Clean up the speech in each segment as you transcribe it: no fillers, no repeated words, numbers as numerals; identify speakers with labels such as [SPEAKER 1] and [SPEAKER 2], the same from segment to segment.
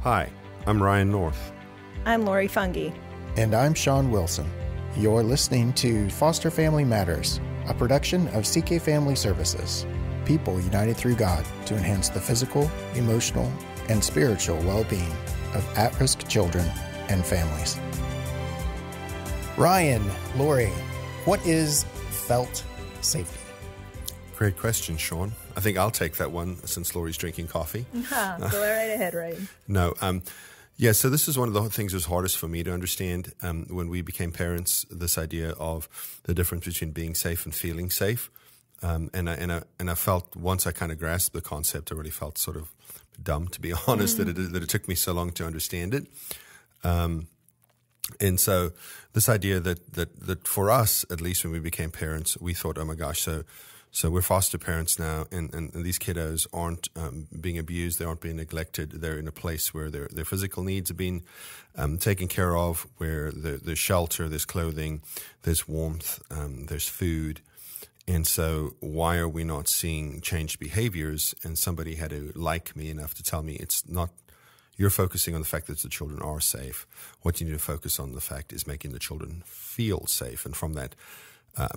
[SPEAKER 1] Hi, I'm Ryan North.
[SPEAKER 2] I'm Lori Fungi.
[SPEAKER 3] And I'm Shawn Wilson. You're listening to Foster Family Matters, a production of CK Family Services, people united through God to enhance the physical, emotional, and spiritual well-being of at-risk children and families. Ryan, Lori, what is felt safety?
[SPEAKER 1] Great question, Shawn. I think I'll take that one since Lori's drinking coffee.
[SPEAKER 2] Go right ahead, Ryan.
[SPEAKER 1] No, so this is one of the things that was hardest for me to understand when we became parents, this idea of the difference between being safe and feeling safe. And I felt, once I kind of grasped the concept, I really felt sort of dumb, to be honest, that it took me so long to understand it. And so this idea that for us, at least when we became parents, we thought, oh my gosh, so we're foster parents now, and these kiddos aren't being abused, they aren't being neglected, they're in a place where their physical needs are being taken care of, where there's shelter, there's clothing, there's warmth, there's food. And so why are we not seeing changed behaviors? And somebody had to like me enough to tell me it's not, you're focusing on the fact that the children are safe. What you need to focus on, the fact, is making the children feel safe. And from that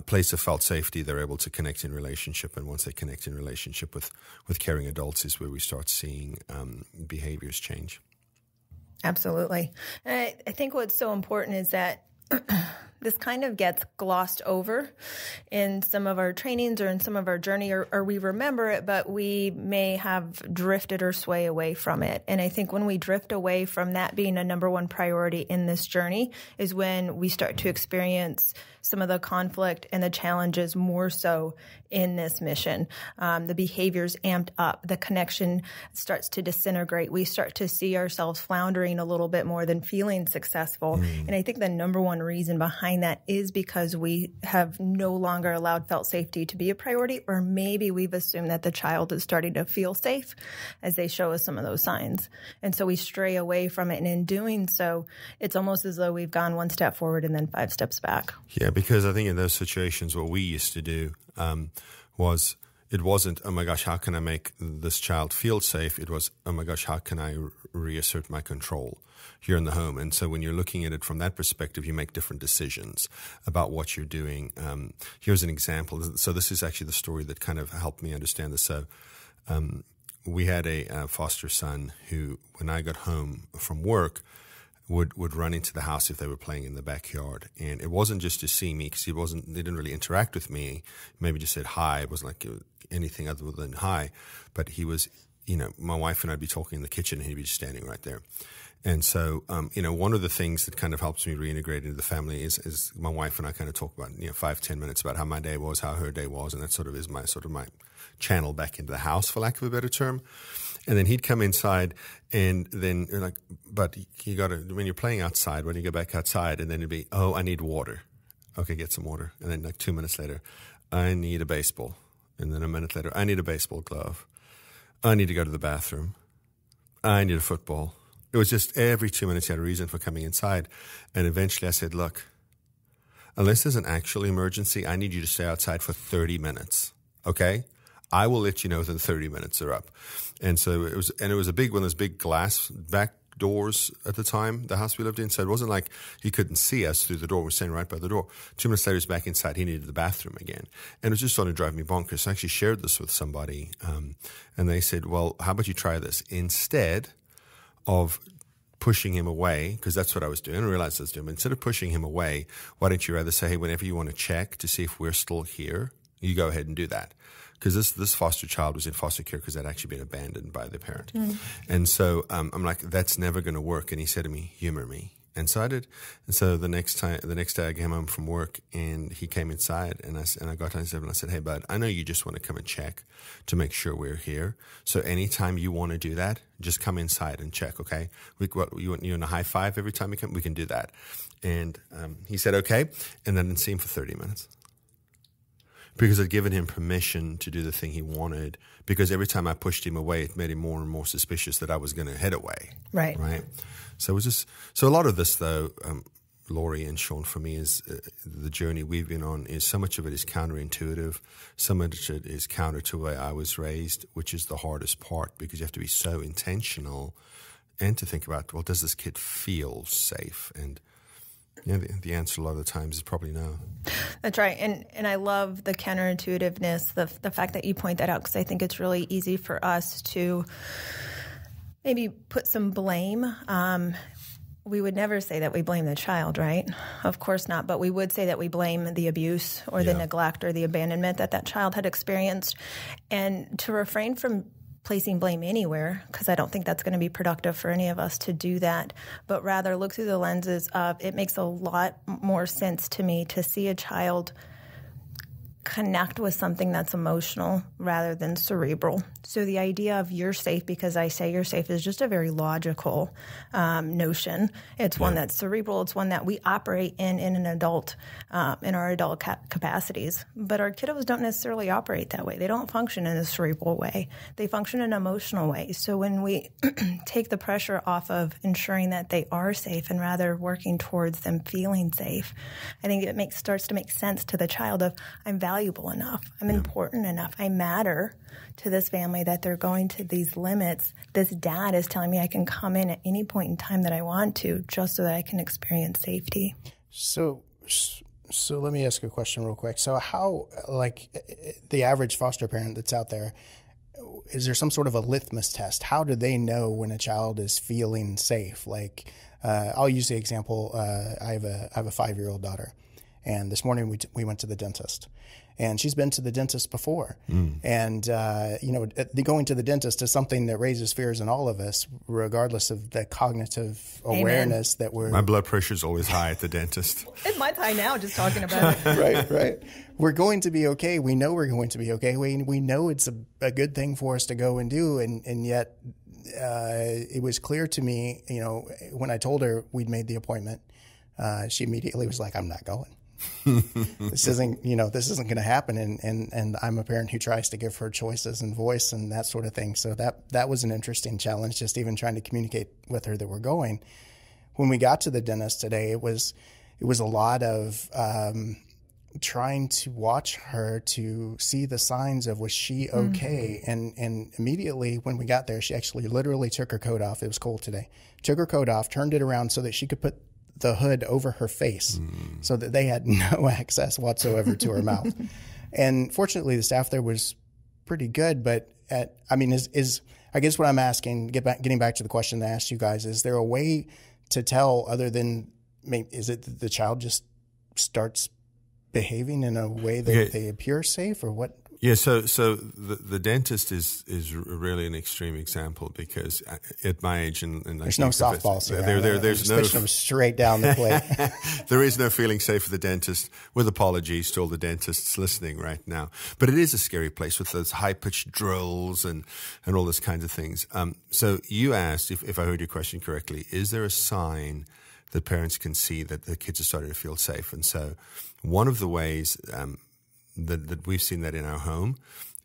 [SPEAKER 1] place of felt safety, they're able to connect in relationship. And once they connect in relationship with caring adults is where we start seeing behaviors change.
[SPEAKER 2] Absolutely. And I think what's so important is that this kind of gets glossed over in some of our trainings or in some of our journey, or we remember it, but we may have drifted or sway away from it. And I think when we drift away from that being a number one priority in this journey is when we start to experience some of the conflict and the challenges more so in this mission. The behaviors amped up, the connection starts to disintegrate. We start to see ourselves floundering a little bit more than feeling successful. And I think the number one reason behind that is because we have no longer allowed felt safety to be a priority, or maybe we've assumed that the child is starting to feel safe as they show us some of those signs. And so we stray away from it. And in doing so, it's almost as though we've gone one step forward and then 5 steps back.
[SPEAKER 1] Yeah, because I think in those situations, what we used to do was, it wasn't, oh my gosh, how can I make this child feel safe? It was, oh my gosh, how can I reassert my control here in the home? And so when you're looking at it from that perspective, you make different decisions about what you're doing. Here's an example. So this is actually the story that kind of helped me understand this. So we had a foster son who, when I got home from work, would run into the house if they were playing in the backyard. And it wasn't just to see me, because they didn't really interact with me. Maybe just said hi. It wasn't like anything other than hi. But he was, my wife and I'd be talking in the kitchen and he'd be just standing right there. And so, one of the things that kind of helps me reintegrate into the family is my wife and I kind of talk about, 5-10 minutes about how my day was, how her day was. And that sort of is my channel back into the house, for lack of a better term. And then he'd come inside, and then but you got to, when you're playing outside, when you go back outside, and then it'd be, oh, I need water. Okay, get some water. And then 2 minutes later, I need a baseball. And then a minute later, I need a baseball glove. I need to go to the bathroom. I need a football. It was just every 2 minutes he had a reason for coming inside. And eventually I said, look, unless there's an actual emergency, I need you to stay outside for 30 minutes. Okay? I will let you know within 30 minutes are up. And so it was a big one, those big glass back doors at the time, the house we lived in. So it wasn't like he couldn't see us through the door. We're standing right by the door. 2 minutes later, he's back inside. He needed the bathroom again. And it was just starting to drive me bonkers. So I actually shared this with somebody. And they said, well, how about you try this? Instead of pushing him away, because that's what I was doing. I realized I was doing. But instead of pushing him away, why don't you rather say, hey, whenever you want to check to see if we're still here, you go ahead and do that. Because this foster child was in foster care because they'd actually been abandoned by the parent. And so I'm like, that's never going to work. And he said to me, humor me. And so I did. And so the next day I came home from work, and he came inside, and I got down and I said, hey, bud, I know you just want to come and check to make sure we're here. So anytime you want to do that, just come inside and check, okay? You want a high five every time you come? We can do that. And he said, okay. And I didn't see him for 30 minutes. Because I'd given him permission to do the thing he wanted. Because every time I pushed him away, it made him more and more suspicious that I was going to head away.
[SPEAKER 2] Right.
[SPEAKER 1] So it was just, so a lot of this, though, Lori and Shawn, for me, is the journey we've been on. Is so much of it is counterintuitive. So much of it is counter to the way I was raised, which is the hardest part, because you have to be so intentional and to think about, well, does this kid feel safe? And the answer a lot of the times is probably no.
[SPEAKER 2] That's right. And I love the counterintuitiveness, the fact that you point that out, because I think it's really easy for us to maybe put some blame. We would never say that we blame the child, right? Of course not. But we would say that we blame the abuse or the neglect or the abandonment that child had experienced. And to refrain from placing blame anywhere, because I don't think that's going to be productive for any of us to do that, but rather look through the lenses of, it makes a lot more sense to me to see a child connect with something that's emotional rather than cerebral. So the idea of you're safe because I say you're safe is just a very logical notion. It's one that's cerebral. It's one that we operate in an adult, in our adult capacities. But our kiddos don't necessarily operate that way. They don't function in a cerebral way. They function in an emotional way. So when we take the pressure off of ensuring that they are safe and rather working towards them feeling safe, I think it starts to make sense to the child of, I'm valuable enough, I'm important enough, I matter to this family that they're going to these limits. This dad is telling me I can come in at any point in time that I want to, just so that I can experience safety.
[SPEAKER 3] So let me ask you a question real quick. So how, like the average foster parent that's out there, is there some sort of a litmus test? How do they know when a child is feeling safe? Like, I'll use the example. I have a 5-year-old daughter, and this morning we went to the dentist. And she's been to the dentist before. And, going to the dentist is something that raises fears in all of us, regardless of the cognitive awareness that we're...
[SPEAKER 1] My blood pressure is always high at the dentist.
[SPEAKER 2] It's mine's high now, just talking about
[SPEAKER 3] Right,
[SPEAKER 2] it.
[SPEAKER 3] right. We're going to be okay. We know we're going to be okay. We know it's a good thing for us to go and do. And yet it was clear to me, when I told her we'd made the appointment, she immediately was like, I'm not going. This isn't going to happen. And I'm a parent who tries to give her choices and voice and that sort of thing. So that was an interesting challenge, just even trying to communicate with her that we're going. When we got to the dentist today, it was a lot of trying to watch her to see the signs of, was she okay? And immediately when we got there, she actually literally took her coat off. It was cold today. Took her coat off, turned it around so that she could put the hood over her face so that they had no access whatsoever to her mouth. And fortunately, the staff there was pretty good. But I guess what I'm asking, getting back to the question that I asked you guys, is there a way to tell other than, is it that the child just starts behaving in a way that they appear safe, or what?
[SPEAKER 1] Yeah, so the dentist is really an extreme example, because at my age, and
[SPEAKER 3] there's no softballs here.
[SPEAKER 1] There's no
[SPEAKER 3] them straight down the plate.
[SPEAKER 1] There is no feeling safe for the dentist. With apologies to all the dentists listening right now, but it is a scary place with those high pitched drills and all those kinds of things. So you asked, if I heard your question correctly, is there a sign that parents can see that the kids are starting to feel safe? And so one of the ways that we've seen that in our home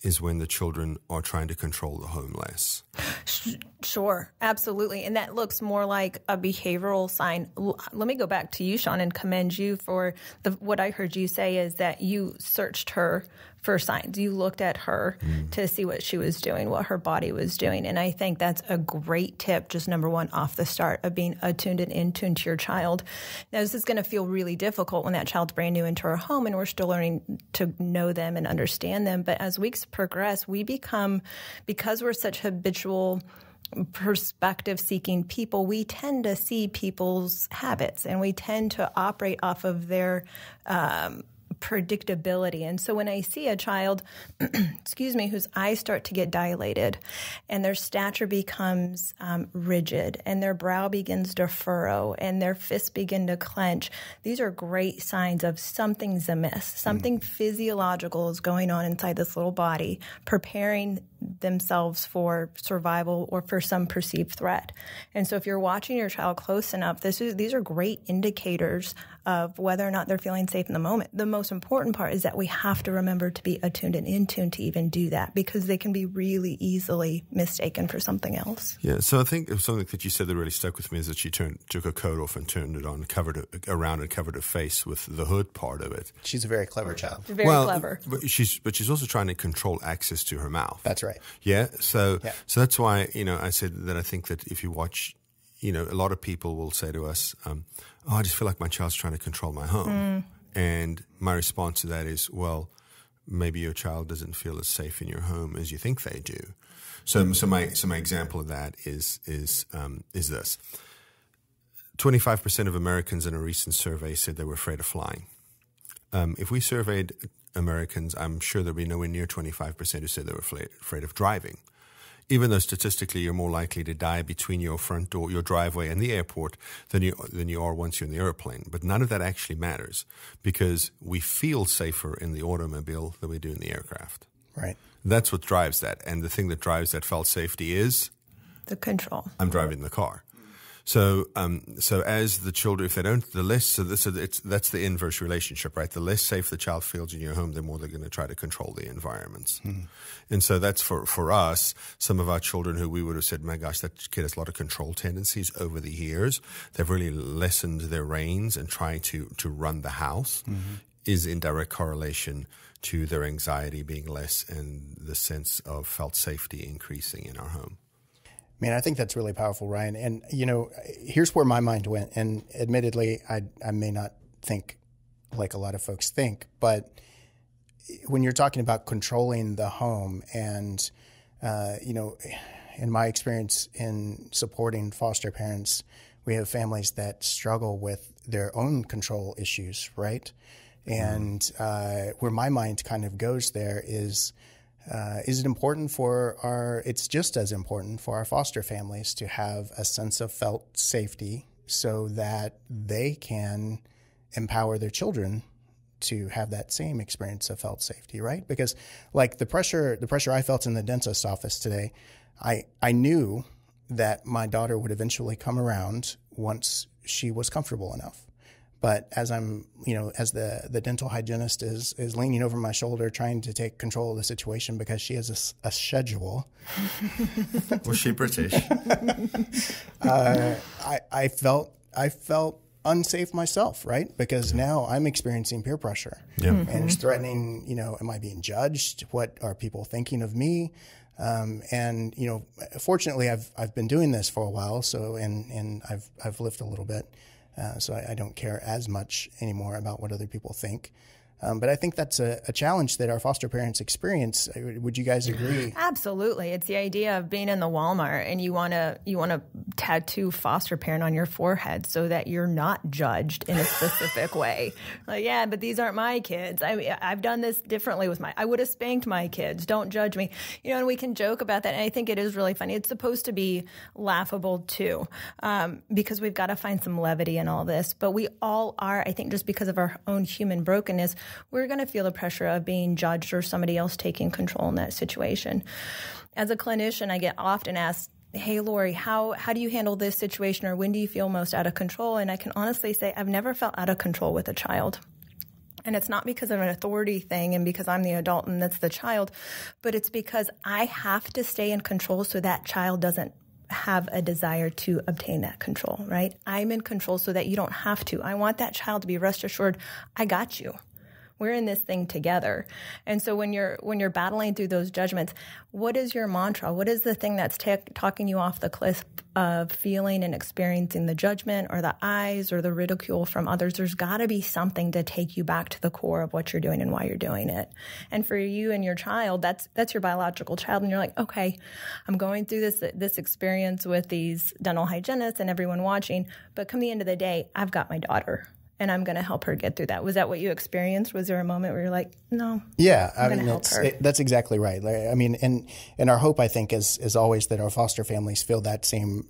[SPEAKER 1] is when the children are trying to control the home less.
[SPEAKER 2] Sure, absolutely. And that looks more like a behavioral sign. Let me go back to you, Shawn, and commend you for what I heard you say is that you searched her for signs. You looked at her to see what she was doing, what her body was doing. And I think that's a great tip, just number one, off the start, of being attuned and in tune to your child. Now, this is going to feel really difficult when that child's brand new into our home and we're still learning to know them and understand them. But as weeks progress, we become, because we're such habitual perspective-seeking people, we tend to see people's habits and we tend to operate off of their predictability. And so when I see a child, whose eyes start to get dilated and their stature becomes rigid and their brow begins to furrow and their fists begin to clench, these are great signs of something's amiss. Something physiological is going on inside this little body, preparing themselves for survival or for some perceived threat. And so if you're watching your child close enough, these are great indicators of whether or not they're feeling safe in the moment. The most important part is that we have to remember to be attuned and in tune to even do that, because they can be really easily mistaken for something else.
[SPEAKER 1] Yeah, so I think something that you said that really stuck with me is that she took her coat off and turned it on, covered her face with the hood part of it.
[SPEAKER 3] She's a very clever child.
[SPEAKER 2] Very clever.
[SPEAKER 1] But she's also trying to control access to her mouth.
[SPEAKER 3] That's right.
[SPEAKER 1] Yeah, so that's why I said that I think that if you watch a lot of people will say to us, I just feel like my child's trying to control my home. And my response to that is, well, maybe your child doesn't feel as safe in your home as you think they do. So my example of that is this. 25% of Americans in a recent survey said they were afraid of flying. If we surveyed Americans, I'm sure there'd be nowhere near 25% who said they were afraid of driving. Even though statistically you're more likely to die between your front door, your driveway, and the airport than you are once you're in the airplane. But none of that actually matters because we feel safer in the automobile than we do in the aircraft.
[SPEAKER 3] Right.
[SPEAKER 1] That's what drives that. And the thing that drives that felt safety is?
[SPEAKER 2] The control.
[SPEAKER 1] I'm driving the car. So as the children, if they don't, that's the inverse relationship, right? The less safe the child feels in your home, the more they're going to try to control the environments. And so that's for us, some of our children who we would have said, my gosh, that kid has a lot of control tendencies over the years. They've really lessened their reins and trying to run the house is in direct correlation to their anxiety being less and the sense of felt safety increasing in our home.
[SPEAKER 3] Man, I think that's really powerful, Ryan. And, here's where my mind went. And admittedly, I may not think like a lot of folks think, but when you're talking about controlling the home and, in my experience in supporting foster parents, we have families that struggle with their own control issues, right? And where my mind kind of goes there is it important it's just as important for our foster families to have a sense of felt safety so that they can empower their children to have that same experience of felt safety, right? Because like the pressure I felt in the dentist's office today, I knew that my daughter would eventually come around once she was comfortable enough. But as I'm, as the dental hygienist is leaning over my shoulder, trying to take control of the situation because she has a schedule.
[SPEAKER 1] Was she British?
[SPEAKER 3] I felt unsafe myself, right? Because now I'm experiencing peer pressure.
[SPEAKER 1] Yeah.
[SPEAKER 3] And it's threatening, am I being judged? What are people thinking of me? And fortunately I've been doing this for a while. So, and I've lived a little bit. So I don't care as much anymore about what other people think. But I think that's a challenge that our foster parents experience. Would you guys agree?
[SPEAKER 2] Absolutely. It's the idea of being in the Walmart and you want to tattoo foster parent on your forehead so that you're not judged in a specific way. Like, yeah, but these aren't my kids. I've done this differently with I would have spanked my kids. Don't judge me. And we can joke about that. And I think it is really funny. It's supposed to be laughable too, because we've got to find some levity in all this. But we all are, I think, just because of our own human brokenness, we're going to feel the pressure of being judged or somebody else taking control in that situation. As a clinician, I get often asked, hey, Lori, how do you handle this situation, or when do you feel most out of control? And I can honestly say I've never felt out of control with a child. And it's not because of an authority thing and because I'm the adult and that's the child, but it's because I have to stay in control so that child doesn't have a desire to obtain that control, right? I'm in control so that you don't have to. I want that child to be rest assured, I got you. We're in this thing together. And so when you're battling through those judgments, what is your mantra? What is the thing that's talking you off the cliff of feeling and experiencing the judgment or the eyes or the ridicule from others? There's got to be something to take you back to the core of what you're doing and why you're doing it. And for you and your child, that's your biological child. And you're like, okay, I'm going through this experience with these dental hygienists and everyone watching, but come the end of the day, I've got my daughter. And I'm going to help her get through that. Was that what you experienced? Was there a moment where you're like, no,
[SPEAKER 3] yeah,
[SPEAKER 2] I'm going to help her?
[SPEAKER 3] That's exactly right. And our hope, I think, is always that our foster families feel that same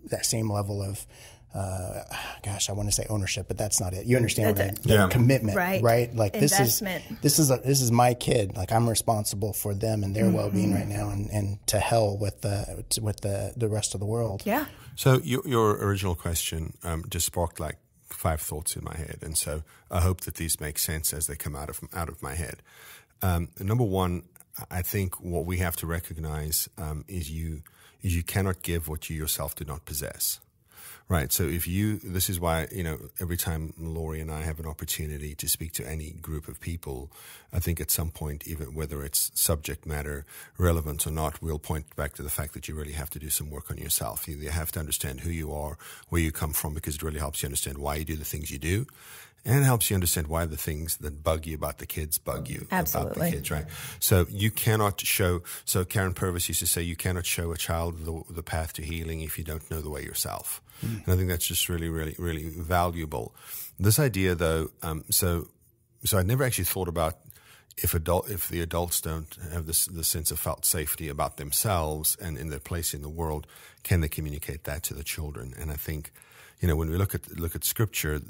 [SPEAKER 3] level of, I want to say ownership, but that's not it. You understand what
[SPEAKER 1] yeah.
[SPEAKER 3] Commitment, right? Like
[SPEAKER 2] investment.
[SPEAKER 3] This is my kid. Like I'm responsible for them and their well-being right now, and to hell with the rest of the world.
[SPEAKER 2] Yeah.
[SPEAKER 1] So your original question just sparked like 5 thoughts in my head, and so I hope that these make sense as they come out of my head. Number one, I think what we have to recognize is you cannot give what you yourself do not possess, Right. So this is why, every time Lori and I have an opportunity to speak to any group of people, I think at some point, even whether it's subject matter relevant or not, we'll point back to the fact that you really have to do some work on yourself. You have to understand who you are, where you come from, because it really helps you understand why you do the things you do. And it helps you understand why the things that bug you about the kids bug you
[SPEAKER 2] Absolutely.
[SPEAKER 1] about the kids, right? So you cannot so Karen Purvis used to say, you cannot show a child the path to healing if you don't know the way yourself. And I think that's just really, really, really valuable. This idea, though, so I never actually thought about if the adults don't have the sense of felt safety about themselves and in their place in the world, can they communicate that to the children? And I think, when we look at Scripture,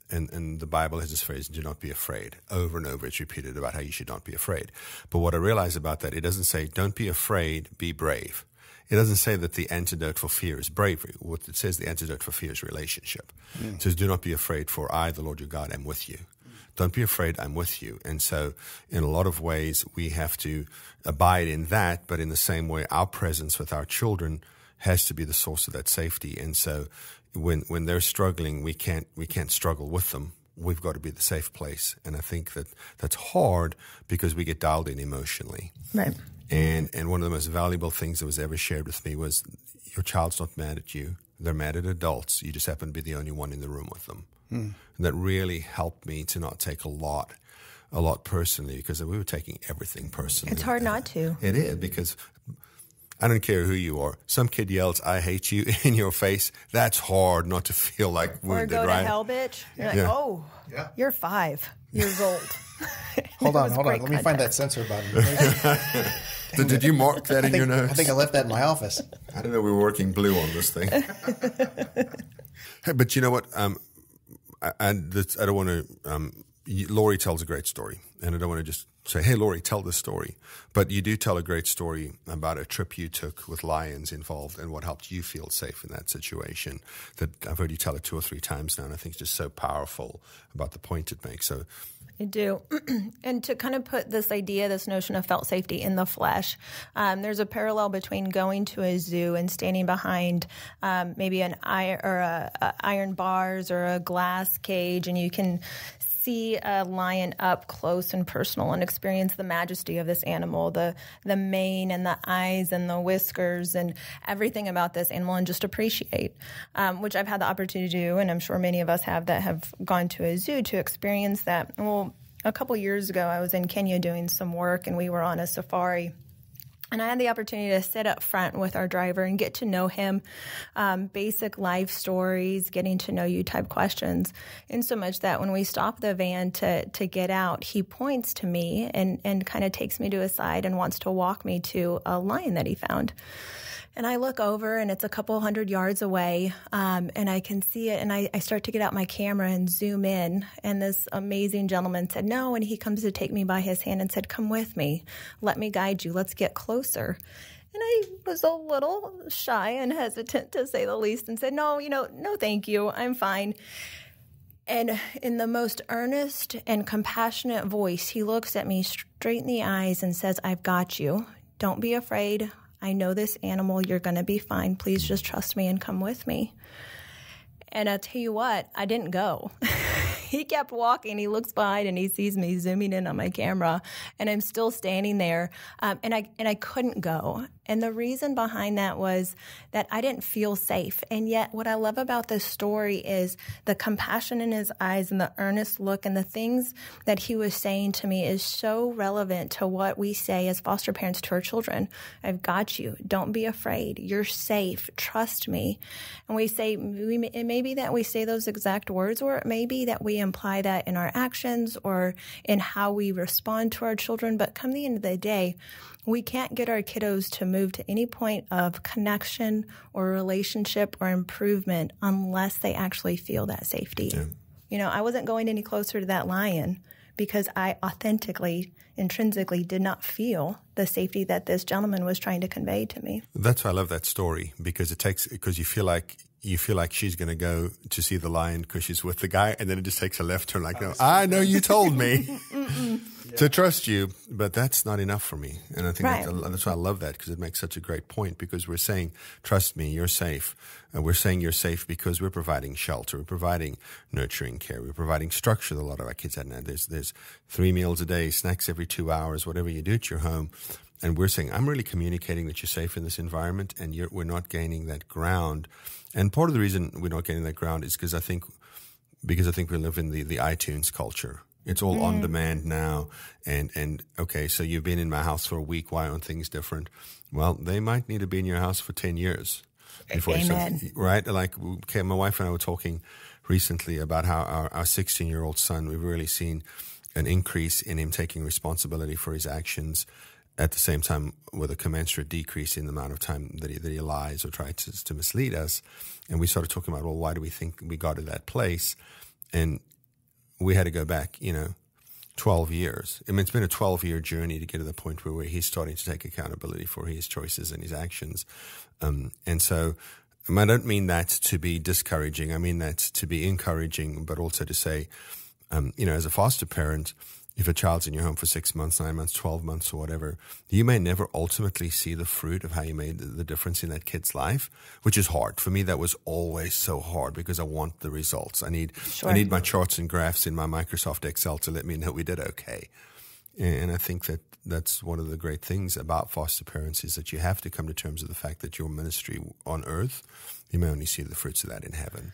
[SPEAKER 1] and the Bible has this phrase, do not be afraid. Over and over it's repeated about how you should not be afraid. But what I realize about that, it doesn't say, don't be afraid, be brave. It doesn't say that the antidote for fear is bravery. What it says, the antidote for fear is relationship. It says, do not be afraid, for I, the Lord your God, am with you. Don't be afraid, I'm with you. And so in a lot of ways, we have to abide in that, but in the same way, our presence with our children has to be the source of that safety. And so when they're struggling, we can't struggle with them. We've got to be the safe place. And I think that's hard because we get dialed in emotionally.
[SPEAKER 2] Right.
[SPEAKER 1] And one of the most valuable things that was ever shared with me was, your child's not mad at you. They're mad at adults. You just happen to be the only one in the room with them. And that really helped me to not take a lot personally, because we were taking everything personally.
[SPEAKER 2] It's hard not to.
[SPEAKER 1] It is, because I don't care who you are. Some kid yells, I hate you, in your face. That's hard not to feel like wounded,
[SPEAKER 2] or go
[SPEAKER 1] right?
[SPEAKER 2] to hell, bitch. You're like, you're 5 years old.
[SPEAKER 3] Hold on. Let me find that censor button.
[SPEAKER 1] Did you mark that in your notes?
[SPEAKER 3] I think I left that in my office.
[SPEAKER 1] I didn't know we were working blue on this thing. Hey, but you know what? I don't want to. Lori tells a great story, and I don't want to just say, hey, Lori, tell this story. But you do tell a great story about a trip you took with lions involved and what helped you feel safe in that situation. That I've heard you tell it 2 or 3 times now, and I think it's just so powerful about the point it makes. So
[SPEAKER 2] I do. And to kind of put this notion of felt safety in the flesh, there's a parallel between going to a zoo and standing behind maybe an iron bars or a glass cage, and you can see a lion up close and personal and experience the majesty of this animal, the mane and the eyes and the whiskers and everything about this animal, and just appreciate, which I've had the opportunity to do, and I'm sure many of us have that have gone to a zoo to experience that. Well, a couple years ago, I was in Kenya doing some work, and we were on a safari. And I had the opportunity to sit up front with our driver and get to know him, basic life stories, getting to know you type questions. In so much that when we stop the van to get out, he points to me and kind of takes me to a side and wants to walk me to a lion that he found. And I look over, and it's a couple 100 yards away, and I can see it, and I start to get out my camera and zoom in, and this amazing gentleman said no, and he comes to take me by his hand and said, come with me, let me guide you, let's get closer. And I was a little shy and hesitant, to say the least, and said, no, thank you, I'm fine. And in the most earnest and compassionate voice, he looks at me straight in the eyes and says, I've got you, don't be afraid, I know this animal, you're going to be fine. Please just trust me and come with me. And I'll tell you what, I didn't go. He kept walking. He looks behind and he sees me zooming in on my camera, and I'm still standing there. And I couldn't go. And the reason behind that was that I didn't feel safe. And yet what I love about this story is the compassion in his eyes and the earnest look, and the things that he was saying to me is so relevant to what we say as foster parents to our children. I've got you. Don't be afraid. You're safe. Trust me. And we say, it may be that we say those exact words, or it may be that we imply that in our actions or in how we respond to our children. But come the end of the day, we can't get our kiddos to move to any point of connection or relationship or improvement unless they actually feel that safety. Yeah. I wasn't going any closer to that lion because I authentically, intrinsically did not feel the safety that this gentleman was trying to convey to me.
[SPEAKER 1] That's why I love that story, because you feel like she's going to go to see the lion because she's with the guy, and then it just takes a left turn like, no, I know you told me. to trust you, but that's not enough for me. And I think
[SPEAKER 2] Right.
[SPEAKER 1] that's why I love that, because it makes such a great point, because we're saying, trust me, you're safe. And we're saying you're safe because we're providing shelter, we're providing nurturing care, we're providing structure that a lot of our kids had. Now, there's 3 meals a day, snacks every 2 hours, whatever you do at your home. And we're saying, I'm really communicating that you're safe in this environment, and we're not gaining that ground. And part of the reason we're not gaining that ground is because I think we live in the iTunes culture. It's all on demand now. And okay, so you've been in my house for a week. Why aren't things different? Well, they might need to be in your house for 10 years.
[SPEAKER 2] Amen.
[SPEAKER 1] Right? Like, okay, my wife and I were talking recently about how our 16-year-old son, we've really seen an increase in him taking responsibility for his actions, at the same time with a commensurate decrease in the amount of time that he lies or tries to mislead us. And we started talking about, well, why do we think we got to that place? And we had to go back, 12 years. I mean, it's been a 12-year journey to get to the point where he's starting to take accountability for his choices and his actions. And so I don't mean that to be discouraging. I mean that to be encouraging, but also to say, as a foster parent, if a child's in your home for 6 months, 9 months, 12 months or whatever, you may never ultimately see the fruit of how you made the difference in that kid's life, which is hard. For me, that was always so hard because I want the results. I need my charts and graphs in my Microsoft Excel to let me know we did okay. And I think that's one of the great things about foster parents is that you have to come to terms with the fact that your ministry on earth, you may only see the fruits of that in heaven.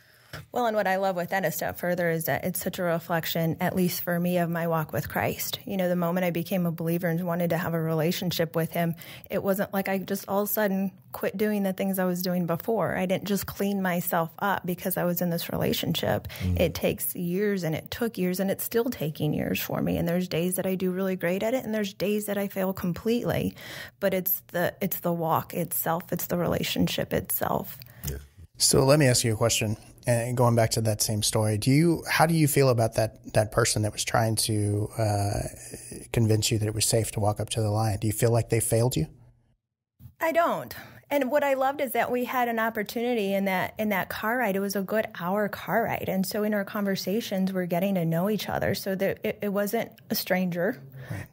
[SPEAKER 2] Well, and what I love with that a step further is that it's such a reflection, at least for me, of my walk with Christ. The moment I became a believer and wanted to have a relationship with him, it wasn't like I just all of a sudden quit doing the things I was doing before. I didn't just clean myself up because I was in this relationship. It takes years, and it took years, and it's still taking years for me. And there's days that I do really great at it, and there's days that I fail completely. But it's the walk itself. It's the relationship itself.
[SPEAKER 1] Yeah.
[SPEAKER 3] So let me ask you a question. And going back to that same story, how do you feel about that person that was trying to convince you that it was safe to walk up to the lion? Do you feel like they failed you?
[SPEAKER 2] I don't. And what I loved is that we had an opportunity in that car ride. It was a good hour car ride. And so in our conversations, we're getting to know each other. So that it wasn't a stranger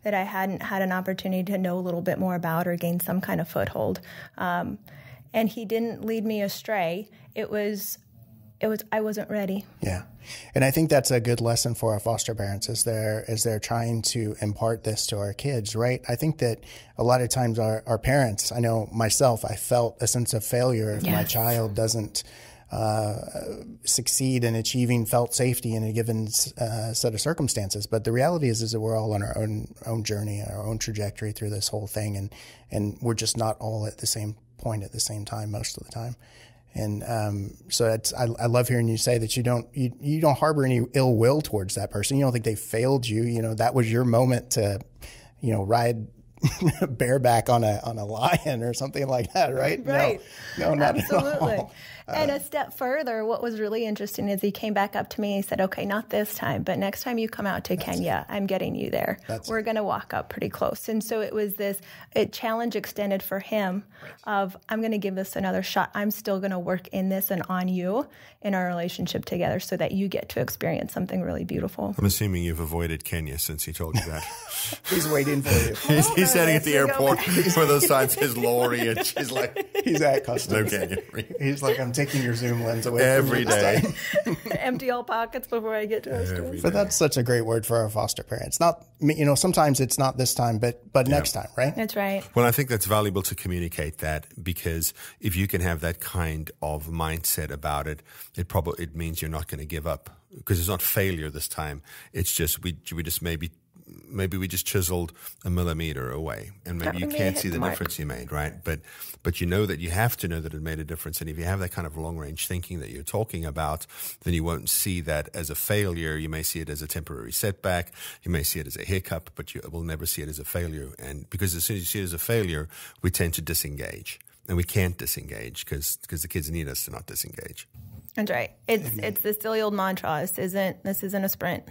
[SPEAKER 2] that I hadn't had an opportunity to know a little bit more about or gain some kind of foothold. And he didn't lead me astray. I wasn't ready.
[SPEAKER 3] Yeah. And I think that's a good lesson for our foster parents as they're trying to impart this to our kids, right? I think that a lot of times our parents, I know myself, I felt a sense of failure if my child doesn't succeed in achieving felt safety in a given set of circumstances. But the reality is that we're all on our own journey, our own trajectory through this whole thing. And we're just not all at the same point at the same time most of the time. And so I love hearing you say that you don't harbor any ill will towards that person. You don't think they failed you. That was your moment to, ride bareback on a lion or something like that, right?
[SPEAKER 2] Right.
[SPEAKER 3] No, not
[SPEAKER 2] Absolutely.
[SPEAKER 3] at all.
[SPEAKER 2] And a step further, what was really interesting is he came back up to me and he said, okay, not this time, but next time you come out to Kenya, I'm getting you there. We're going to walk up pretty close. And so it was a challenge extended for him of, I'm going to give this another shot. I'm still going to work in this and on you in our relationship together so that you get to experience something really beautiful.
[SPEAKER 1] I'm assuming you've avoided Kenya since he told you that.
[SPEAKER 3] He's waiting for you.
[SPEAKER 1] He's standing at the airport for those times his lorry, and she's like,
[SPEAKER 3] he's at customs.
[SPEAKER 1] No Kenya.
[SPEAKER 3] He's like, I'm taking your zoom lens away
[SPEAKER 1] every
[SPEAKER 3] from you
[SPEAKER 1] day.
[SPEAKER 2] Empty all pockets before I get to our story.
[SPEAKER 3] But that's such a great word for our foster parents. Not, sometimes it's not this time, but next time, right?
[SPEAKER 2] That's right.
[SPEAKER 1] Well, I think that's valuable to communicate that, because if you can have that kind of mindset about it, it means you're not going to give up, because it's not failure this time. It's just we just maybe we just chiseled a millimeter away, and maybe you can't see the difference you made, right? But you know that you have to know that it made a difference. And if you have that kind of long range thinking that you're talking about, then you won't see that as a failure. You may see it as a temporary setback. You may see it as a hiccup, but you will never see it as a failure. And because as soon as you see it as a failure, we tend to disengage, and we can't disengage because the kids need us to not disengage.
[SPEAKER 2] That's right. It's the silly old mantra. This isn't a sprint.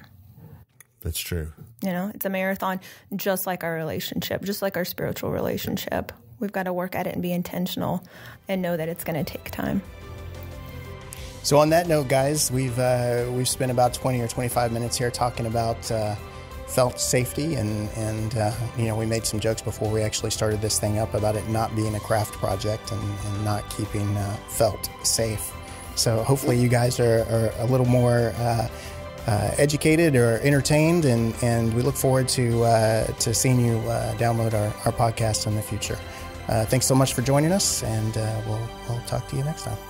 [SPEAKER 1] That's true.
[SPEAKER 2] It's a marathon, just like our relationship, just like our spiritual relationship. We've got to work at it and be intentional and know that it's going to take time. So
[SPEAKER 3] on that note, guys, we've spent about 20 or 25 minutes here talking about felt safety, and we made some jokes before we actually started this thing up about it not being a craft project and not keeping felt safe. So hopefully you guys are a little more educated or entertained, and we look forward to seeing you download our podcast in the future. Thanks so much for joining us, and we'll talk to you next time.